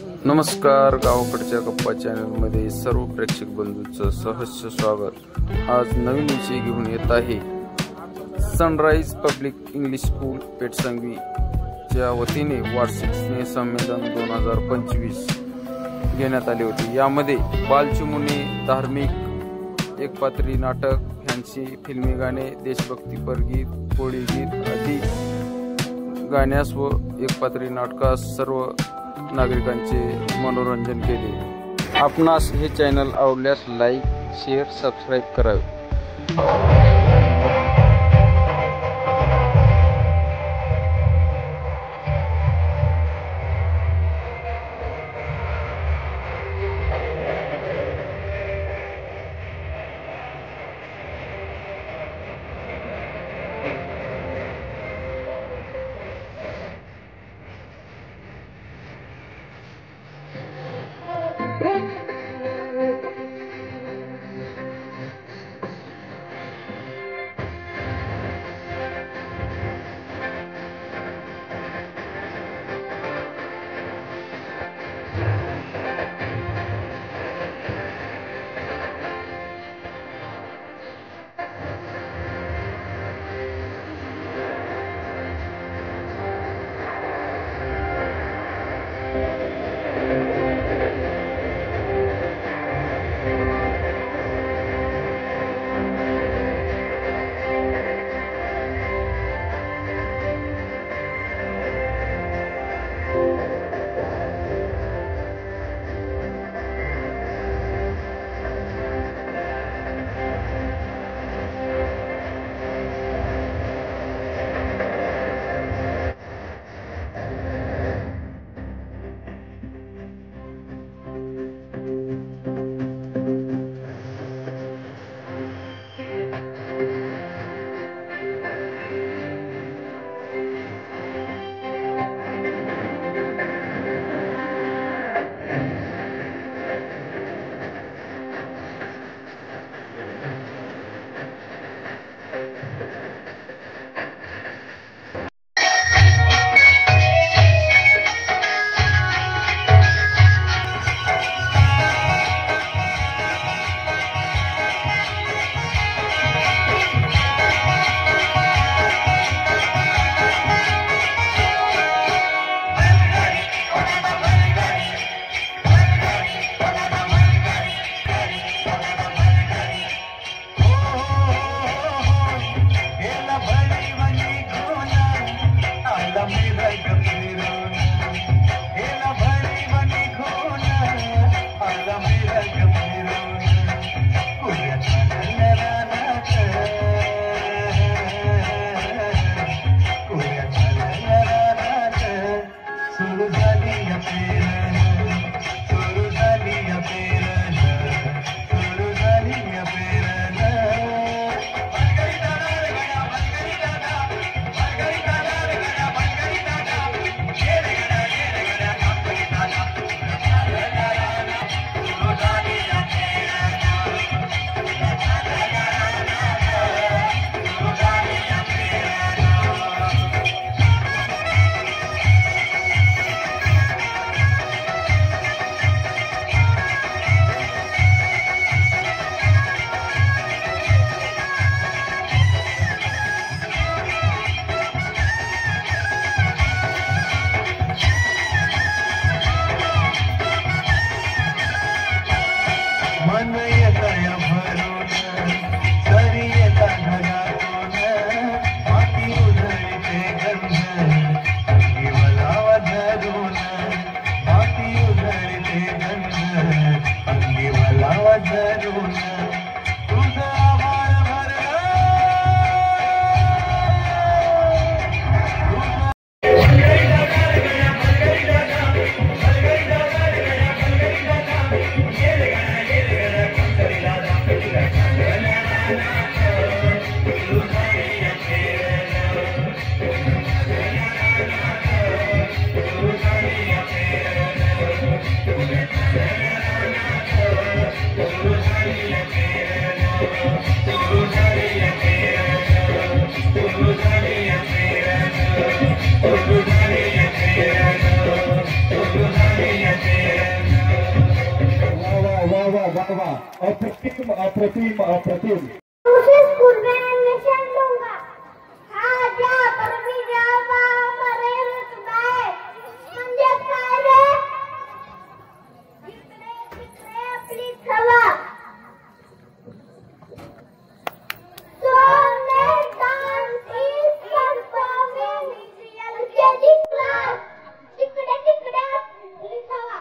नमस्कार, गावाकडच्या गप्पा चॅनलमध्ये सर्व प्रेक्षक बंधूंचं सहर्ष स्वागत। आज नवीन विषय घेऊन येत आहे। सनराइज पब्लिक इंग्लिश स्कूल पेठसंगवी च्या वतीने वार्षिक स्नेहसंमेलन 2025 घेण्यात आले होते। यामध्ये बालचिमुणे, धार्मिक, एकपात्री नाटक, फॅन्सी, फिल्मी गाणे, देशभक्तीपर गीत, कोळी गीत आदी गाण्यास व एकपात्री नाटकास सर्व नागरिकांचे मनोरंजन केले। आपणास हे चॅनल आवडल्यास लाईक, शेअर, सबस्क्राईब करावे। वाह वाह वाह वाह, अप्रतिम अप्रतिम अप्रतिम। उसे स्कूल में एडमिशन लूंगा। हाँ जा, पर मी जावा मरे रुतबाय म्हणजे काय रे? इकडे तिकडे आपली हवा। सोने dance is performing LKG class. तिकडे तिकडे आपली हवा।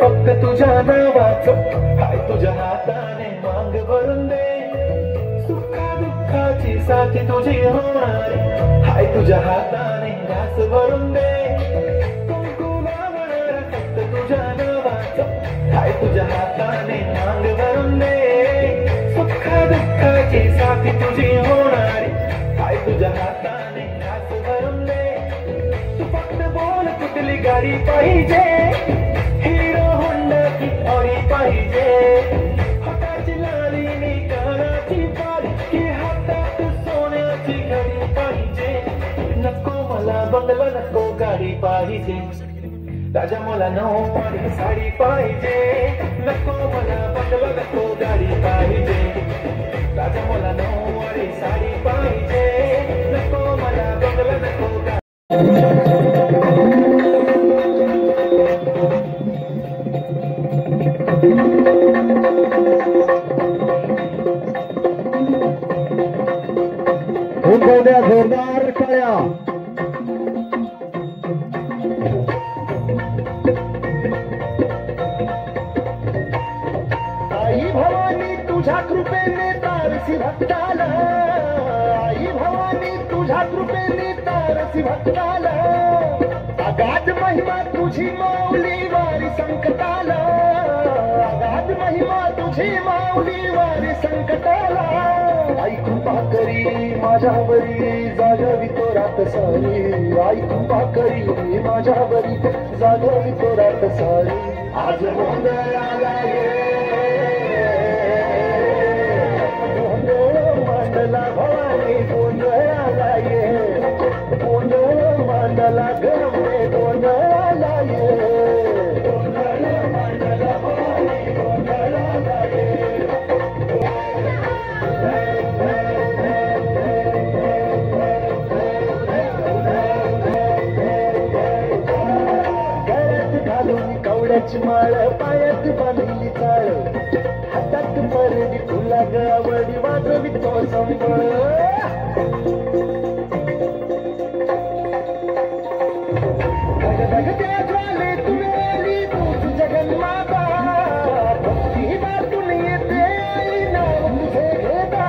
फक्त तुझ्या नावाचं हाय तुझ्या हाताने मांग भरून दे, सुखा दुःखाची साथी तुझी होणार हाय तुझ्या हाताने घास भरून दे, कुंकू लावणार फक्त तुझ्या नावाचं हाय तुझ्या हाताने मांग भरून दे, सुखा दुःखाची साथी तुझी होणार हाय तुझ्या हाताने घास भरून दे, तू फक्त बोल कुठली गाडी पाहिजे, पाहिजे हाताची लाली नी कानाची बारी की हातात सोन्याची घडी पाहिजे, नको मला बंगला नको गाडी पाहिजे, राजा मला नऊवारी साडी पाहिजे, नको मला बंगला नको गाडी पाहिजे, राजा मला नऊवारी साडी पाहिजे, नको मला बंगला नको गाडी। उद्या जोरदार टाळ्या। आई भवानी तुझ्या कृपेने तारसी भक्ताला, आई भवानी तुझ्या कृपेने तारसी भक्ताला, अगाध महिमा तुझी माऊली वारी संकटाला, अगाध महिमा तुझी माऊली वारी संकटाला, आई कृपा करी माझ्यावरी जागवी तो रात सारी, आई कृपा करी माझ्यावरी जागवी तो रात सारी, आज गोंधळाला ये गोंधळ मांडला भवानी, गोंधळाला ये गोंधळ मांडला गमे, गोंधळाला ये गोंधळ मांडला भवानी, गोंधळाला ये। कवड्याची माळ पायात बांधली चाळ, हातात परडी तुला गवडी वाजवी तो संबळ, धगधगत्या ज्वाले तुम्ही तूच जगन्माता, भक्ती बातून येते नाव तुझे घेता,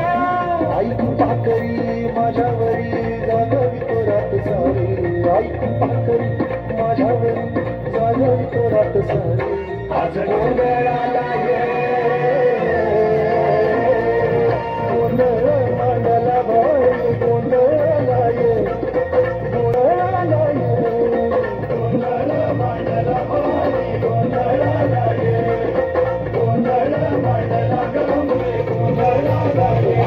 आई कृपा करी माझ्यावरी जागवी तो रात सारी, आई कृपा करी माझ्यावरी जागवी तो रात सारी, आज गोंधळाला ये गोंधळ मांडला भवानी, गोंधळाला ये गोंधळाला ये गोंधळ मांडला भवानी, गोंधळाला ये गोंधळ मांडला गमे, गोंधळाला ये।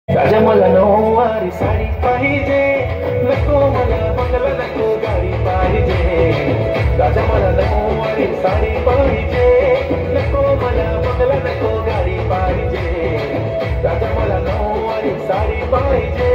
राजा मला नऊवारी साडी पाहिजे, नको मला बंगला, नको गाडी पाहिजे. राजा मला नऊवारी साडी पाहिजे, नको मला बंगला, नको गाडी पाहिजे. राजा मला नऊवारी साडी पाहिजे,